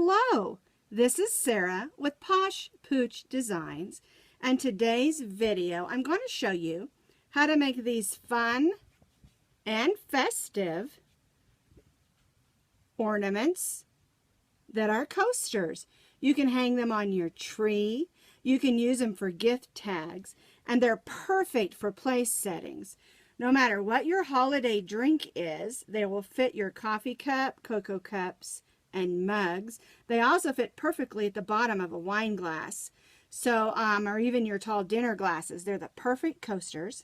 Hello, this is Sara with Posh Pooch Designs, and today's video I'm going to show you how to make these fun and festive ornaments that are coasters. You can hang them on your tree, you can use them for gift tags, and they're perfect for place settings. No matter what your holiday drink is, they will fit your coffee cup, cocoa cups, and mugs. They also fit perfectly at the bottom of a wine glass, so or even your tall dinner glasses. They're the perfect coasters.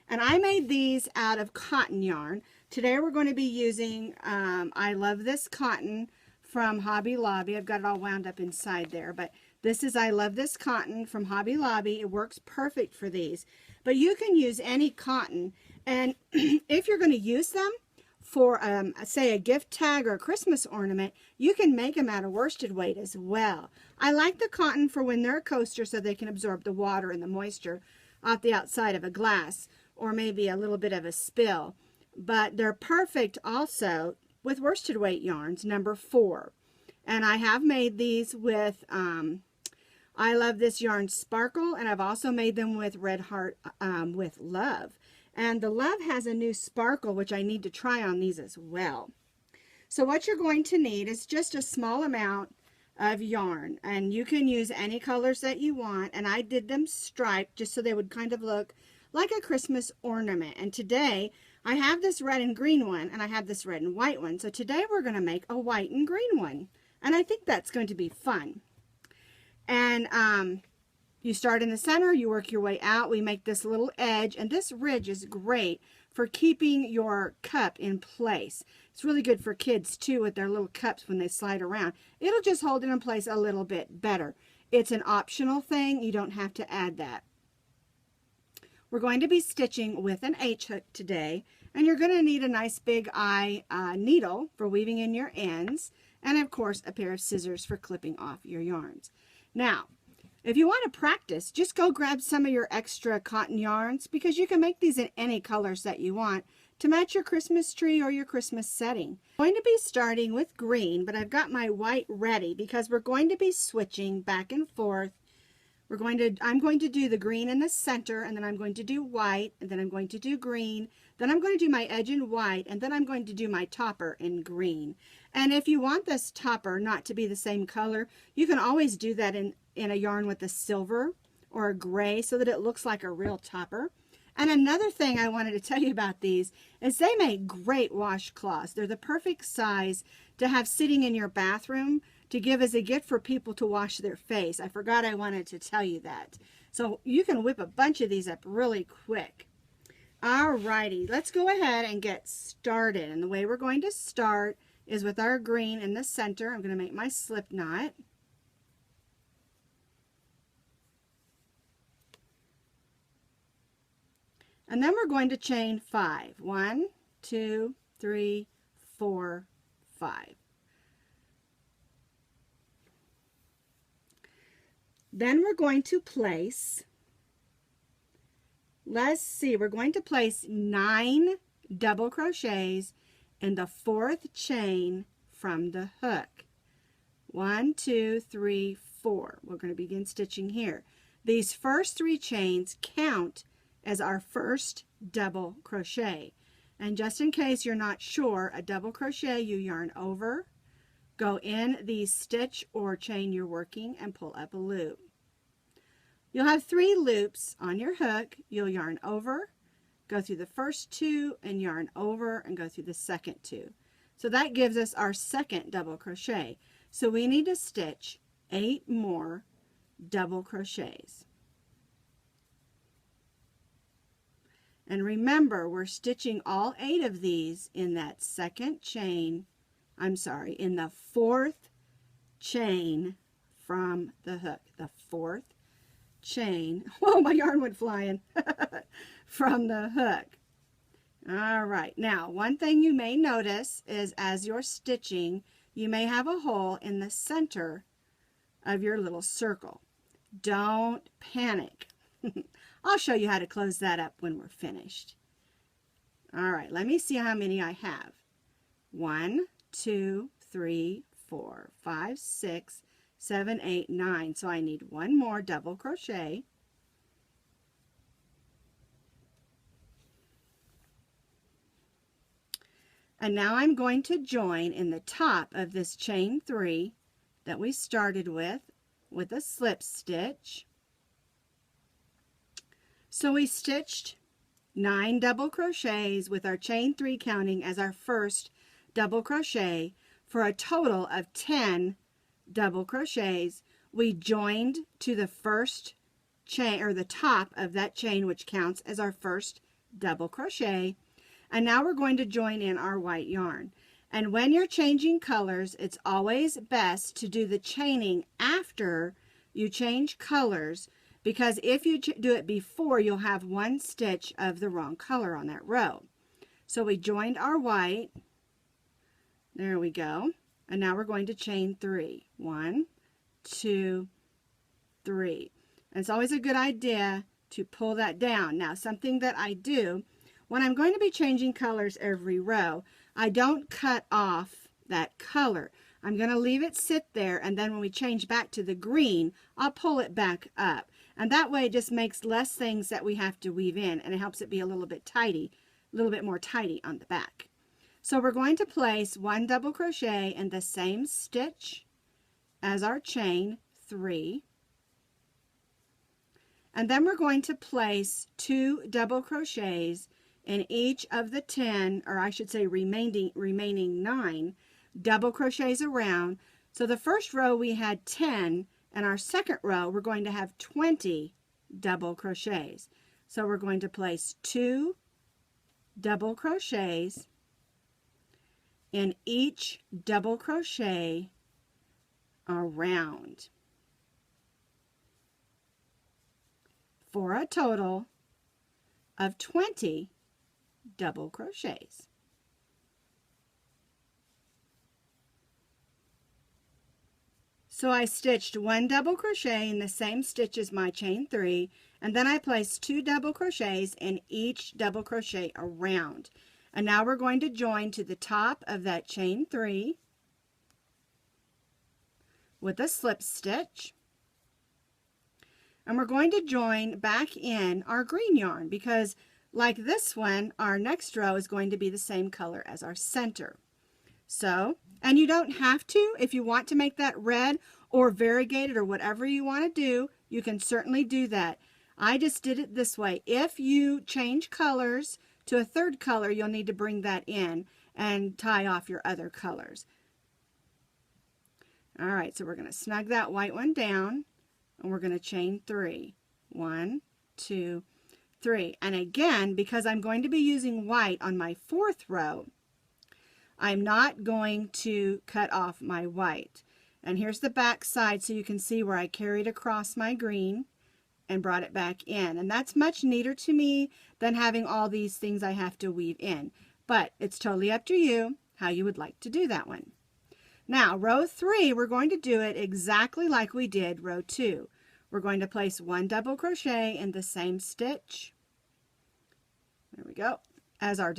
And I made these out of cotton yarn. Today we're going to be using I Love This Cotton from Hobby Lobby. I've got it all wound up inside there, but this is I Love This Cotton from Hobby Lobby. It works perfect for these. But you can use any cotton, and if you're going to use them for, say, a gift tag or a Christmas ornament, you can make them out of worsted weight as well. I like the cotton for when they're a coaster so they can absorb the water and the moisture off the outside of a glass, or maybe a little bit of a spill. But they're perfect also with worsted weight yarns, number 4. And I have made these with I Love This Yarn Sparkle, and I've also made them with Red Heart with Love. And the Love has a new sparkle, which I need to try on these as well. So what you're going to need is just a small amount of yarn, and you can use any colors that you want. And I did them striped just so they would kind of look like a Christmas ornament. And today I have this red and green one, and I have this red and white one. So today we're going to make a white and green one, and I think that's going to be fun. And you start in the center, you work your way out. We make this little edge, and this ridge is great for keeping your cup in place. It's really good for kids too with their little cups when they slide around. It'll just hold it in place a little bit better. It's an optional thing. You don't have to add that. We're going to be stitching with an H-hook today, and you're going to need a nice big eye needle for weaving in your ends, and of course a pair of scissors for clipping off your yarns. Now, if you want to practice, just go grab some of your extra cotton yarns, because you can make these in any colors that you want to match your Christmas tree or your Christmas setting. I'm going to be starting with green, but I've got my white ready because we're going to be switching back and forth. I'm going to do the green in the center, and then I'm going to do white, and then I'm going to do green, then I'm going to do my edge in white, and then I'm going to do my topper in green. And if you want this topper not to be the same color, you can always do that in a yarn with a silver or a gray so that it looks like a real topper. And another thing I wanted to tell you about these is they make great washcloths. They're the perfect size to have sitting in your bathroom to give as a gift for people to wash their face. I forgot I wanted to tell you that. So you can whip a bunch of these up really quick. Alrighty, let's go ahead and get started. And the way we're going to start is with our green in the center. I'm going to make my slip knot. And then we're going to chain 5. 1, 2, 3, 4, 5. Then we're going to place, let's see, we're going to place 9 double crochets in the 4th chain from the hook. 1, 2, 3, 4. We're going to begin stitching here. These first 3 chains count as our first double crochet. And just in case you're not sure, a double crochet, you yarn over, go in the stitch or chain you're working, and pull up a loop. You'll have 3 loops on your hook. You'll yarn over, go through the first 2, and yarn over and go through the second 2. So that gives us our second double crochet. So we need to stitch 8 more double crochets. And remember, we're stitching all 8 of these in that second chain, in the 4th chain from the hook. The 4th chain. Whoa, my yarn went flying. From the hook. All right. Now, one thing you may notice is as you're stitching, you may have a hole in the center of your little circle. Don't panic. I'll show you how to close that up when we're finished. All right, let me see how many I have. 1, 2, 3, 4, 5, 6, 7, 8, 9. So I need one more double crochet. And now I'm going to join in the top of this chain 3 that we started with a slip stitch. So we stitched 9 double crochets with our chain 3 counting as our first double crochet for a total of 10 double crochets. We joined to the first chain, or the top of that chain, which counts as our first double crochet. And now we're going to join in our white yarn. And when you're changing colors, it's always best to do the chaining after you change colors, because if you do it before, you'll have one stitch of the wrong color on that row. So we joined our white. There we go. And now we're going to chain 3. 1, 2, 3. And it's always a good idea to pull that down. Now, something that I do, when I'm going to be changing colors every row, I don't cut off that color. I'm going to leave it sit there, and then when we change back to the green, I'll pull it back up. And that way it just makes less things that we have to weave in, and it helps it be a little bit tidy, a little bit more tidy on the back. So we're going to place 1 double crochet in the same stitch as our chain 3. And then we're going to place 2 double crochets in each of the 10, or I should say remaining 9 double crochets around. So the first row we had 10, and our second row we're going to have 20 double crochets. So we're going to place 2 double crochets in each double crochet around for a total of 20 double crochets. So I stitched 1 double crochet in the same stitch as my chain 3, and then I placed 2 double crochets in each double crochet around. And now we're going to join to the top of that chain 3 with a slip stitch. And we're going to join back in our green yarn, because like this one, our next row is going to be the same color as our center. So, and you don't have to, if you want to make that red or variegated or whatever you want to do, you can certainly do that. I just did it this way. If you change colors to a third color, you'll need to bring that in and tie off your other colors. All right, so we're going to snug that white one down, and we're going to chain 3. 1, 2, 3. And again, because I'm going to be using white on my 4th row, I'm not going to cut off my white. And here's the back side, so you can see where I carried across my green and brought it back in. And that's much neater to me than having all these things I have to weave in. But it's totally up to you how you would like to do that one. Now, row 3, we're going to do it exactly like we did row 2. We're going to place 1 double crochet in the same stitch. There we go, as our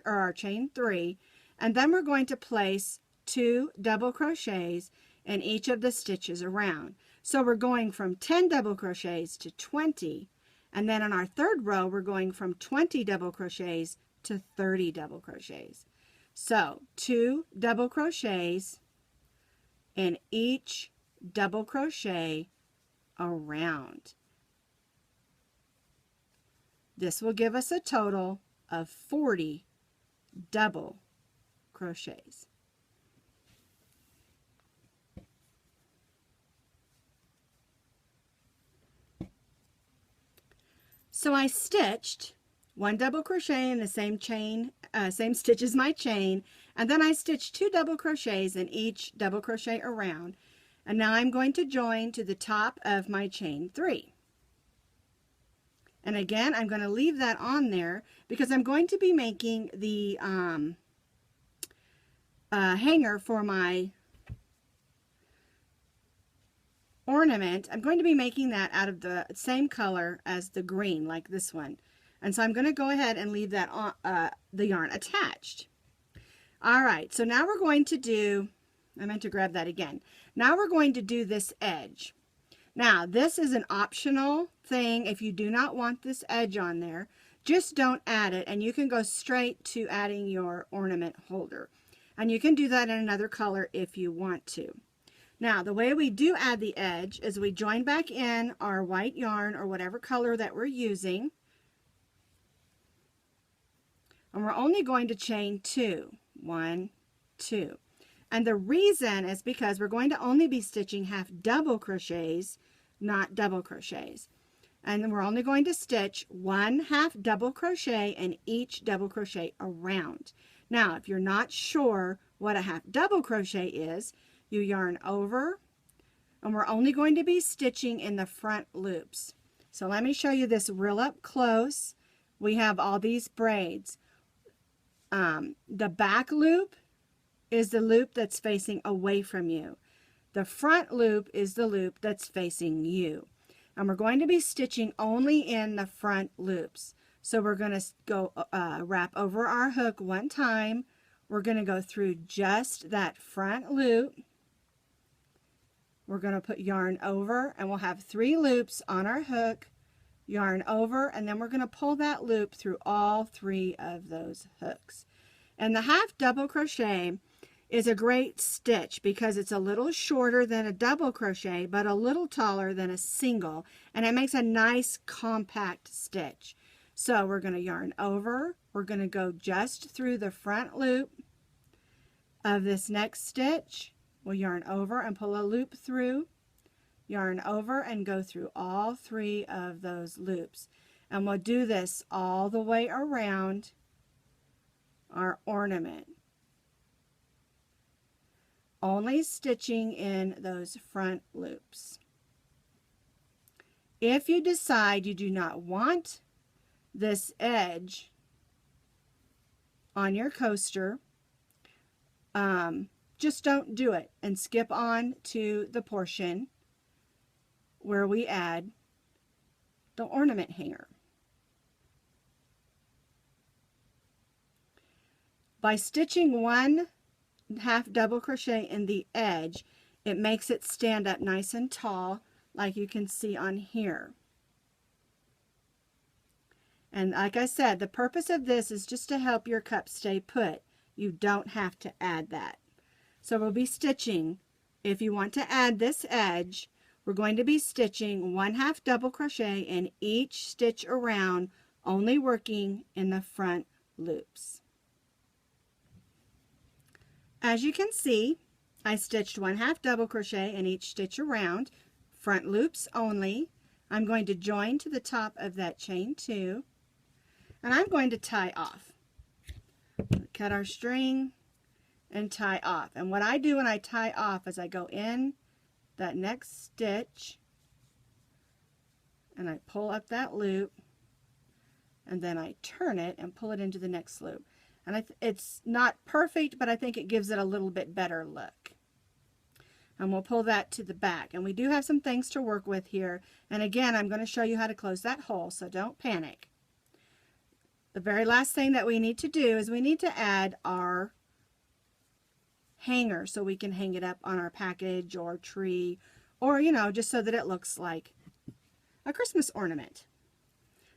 our chain 3. And then we're going to place 2 double crochets in each of the stitches around. So we're going from 10 double crochets to 20, and then on our 3rd row we're going from 20 double crochets to 30 double crochets. So 2 double crochets in each double crochet around. This will give us a total of 40 double crochets. So I stitched 1 double crochet in the same chain, same stitch as my chain, and then I stitched 2 double crochets in each double crochet around. And now I'm going to join to the top of my chain 3. And again, I'm going to leave that on there because I'm going to be making the hanger for my ornament. I'm going to be making that out of the same color as the green, like this one. And so I'm going to go ahead and leave that on, the yarn attached. All right, so now we're going to do I meant to grab that again. Now we're going to do this edge. Now, this is an optional thing. If you do not want this edge on there, just don't add it, and you can go straight to adding your ornament holder. And you can do that in another color if you want to. Now, the way we do add the edge is we join back in our white yarn or whatever color that we're using. And we're only going to chain 2. 1, 2. And the reason is because we're going to only be stitching half double crochets, not double crochets. And then we're only going to stitch 1 half double crochet in each double crochet around. Now, if you're not sure what a half double crochet is, you yarn over, and we're only going to be stitching in the front loops. So let me show you this real up close. We have all these braids. The back loop is the loop that's facing away from you. The front loop is the loop that's facing you. And we're going to be stitching only in the front loops. So we're going to go wrap over our hook one time. We're going to go through just that front loop. We're going to put yarn over, and we'll have 3 loops on our hook, yarn over, and then we're going to pull that loop through all 3 of those hooks. And the half double crochet is a great stitch because it's a little shorter than a double crochet, but a little taller than a single, and it makes a nice compact stitch. So we're going to yarn over, we're going to go just through the front loop of this next stitch. We'll yarn over and pull a loop through, yarn over and go through all 3 of those loops. And we'll do this all the way around our ornament. Only stitching in those front loops. If you decide you do not want this edge on your coaster, just don't do it and skip on to the portion where we add the ornament hanger. By stitching 1 half double crochet in the edge, it makes it stand up nice and tall, like you can see on here. And like I said, the purpose of this is just to help your cup stay put. You don't have to add that. So we'll be stitching, if you want to add this edge, we're going to be stitching 1 half double crochet in each stitch around, only working in the front loops. As you can see, I stitched 1 half double crochet in each stitch around, front loops only. I'm going to join to the top of that chain 2, and I'm going to tie off. Cut our string and tie off. And what I do when I tie off is I go in that next stitch and I pull up that loop, and then I turn it and pull it into the next loop. And it's not perfect, but I think it gives it a little bit better look. And we'll pull that to the back. And we do have some things to work with here. And again, I'm going to show you how to close that hole, so don't panic. The very last thing that we need to do is we need to add our hanger so we can hang it up on our package or tree, or, you know, just so that it looks like a Christmas ornament.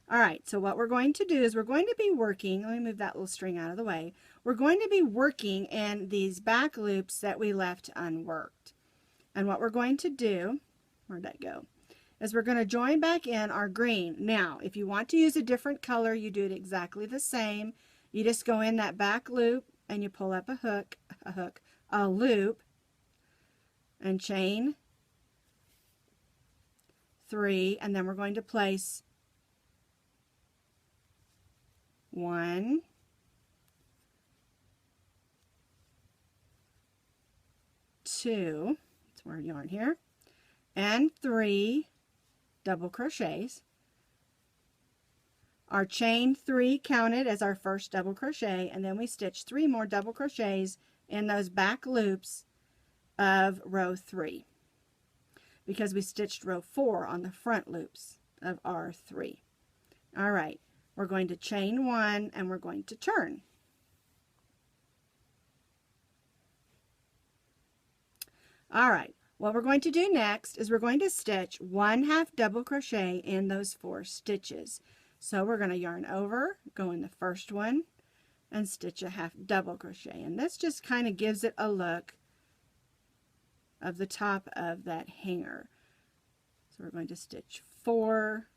All right, so what we're going to do is we're going to be working, let me move that little string out of the way. We're going to be working in these back loops that we left unworked. And what we're going to do, where'd that go, is we're going to join back in our green. Now, if you want to use a different color, you do it exactly the same. You just go in that back loop and you pull up a loop, and chain 3, and then we're going to place 1, 2, that's our yarn here, and 3 double crochets. Our chain 3 counted as our first double crochet, and then we stitch 3 more double crochets in those back loops of row 3, because we stitched row 4 on the front loops of our 3. All right, we're going to chain 1 and we're going to turn. All right, what we're going to do next is we're going to stitch 1/2 double crochet in those 4 stitches. So we're going to yarn over, go in the first one, and stitch a 1/2 double crochet. And this just kind of gives it a look of the top of that hanger. So we're going to stitch 4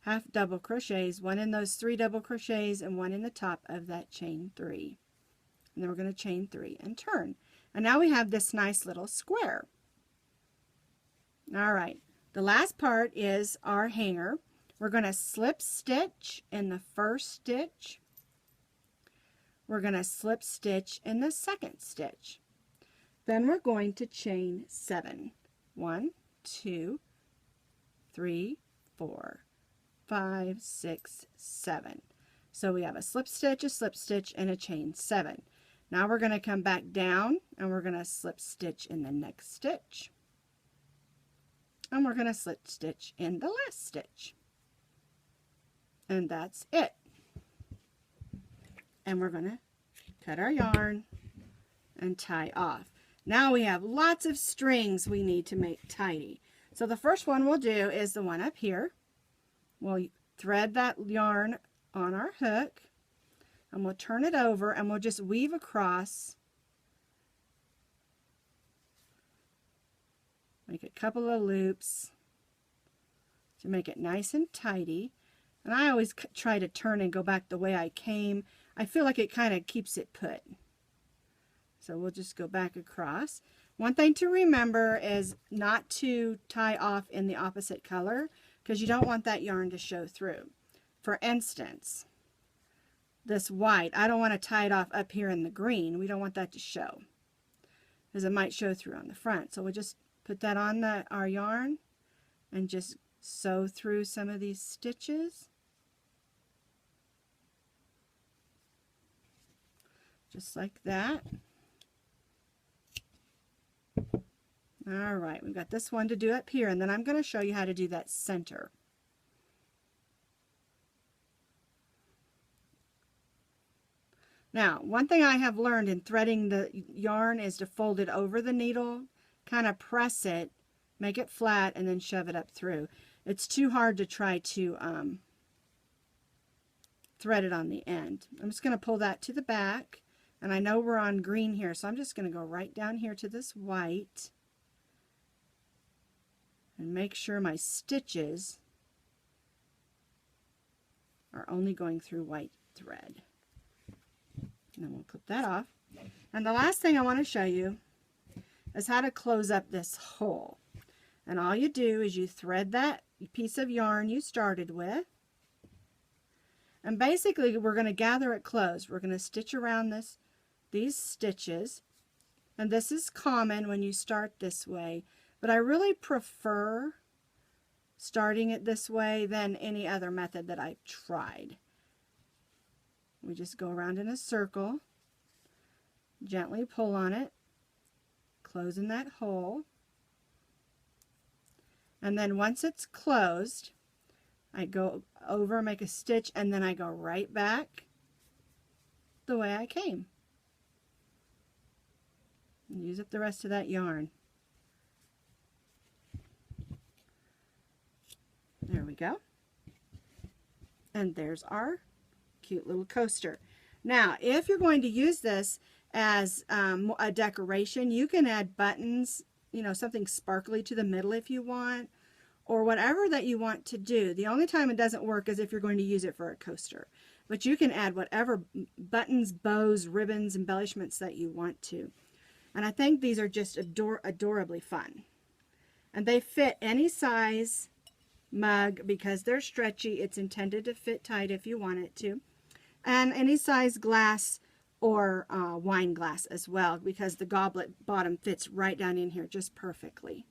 1/2 double crochets, one in those 3 double crochets and one in the top of that chain 3. And then we're going to chain 3 and turn. And now we have this nice little square. All right, the last part is our hanger. We're going to slip stitch in the first stitch. We're going to slip stitch in the second stitch. Then we're going to chain 7. 1, 2, 3, 4, 5, 6, 7. So we have a slip stitch, and a chain 7. Now we're going to come back down and we're going to slip stitch in the next stitch. And we're going to slip stitch in the last stitch. And that's it. And we're going to cut our yarn and tie off. Now we have lots of strings we need to make tidy. So the first one we'll do is the one up here. We'll thread that yarn on our hook and we'll turn it over and we'll just weave across. Make a couple of loops to make it nice and tidy. And I always try to turn and go back the way I came. I feel like it kind of keeps it put. So we'll just go back across. One thing to remember is not to tie off in the opposite color because you don't want that yarn to show through. For instance, this white, I don't want to tie it off up here in the green. We don't want that to show because it might show through on the front. So we'll just put that on our yarn and just sew through some of these stitches. Just like that. All right, we've got this one to do up here, and then I'm going to show you how to do that center. Now, one thing I have learned in threading the yarn is to fold it over the needle, kind of press it, make it flat, and then shove it up through. It's too hard to try to thread it on the end. I'm just going to pull that to the back, and I know we're on green here, so I'm just going to go right down here to this white and make sure my stitches are only going through white thread. And then we'll put that off. And the last thing I want to show you is how to close up this hole. And all you do is you thread that piece of yarn you started with. And basically we're going to gather it closed. We're going to stitch around these stitches. And this is common when you start this way. But I really prefer starting it this way than any other method that I've tried. We just go around in a circle, gently pull on it, closing that hole. And then once it's closed, I go over, make a stitch, and then I go right back the way I came. And use up the rest of that yarn. There we go. And there's our cute little coaster. Now, if you're going to use this as a decoration, you can add buttons, you know, something sparkly to the middle if you want, or whatever that you want to do. The only time it doesn't work is if you're going to use it for a coaster. But you can add whatever buttons, bows, ribbons, embellishments that you want to. And I think these are just adorably fun. And they fit any size mug because they're stretchy. It's intended to fit tight if you want it to. And any size glass or wine glass as well, because the goblet bottom fits right down in here just perfectly.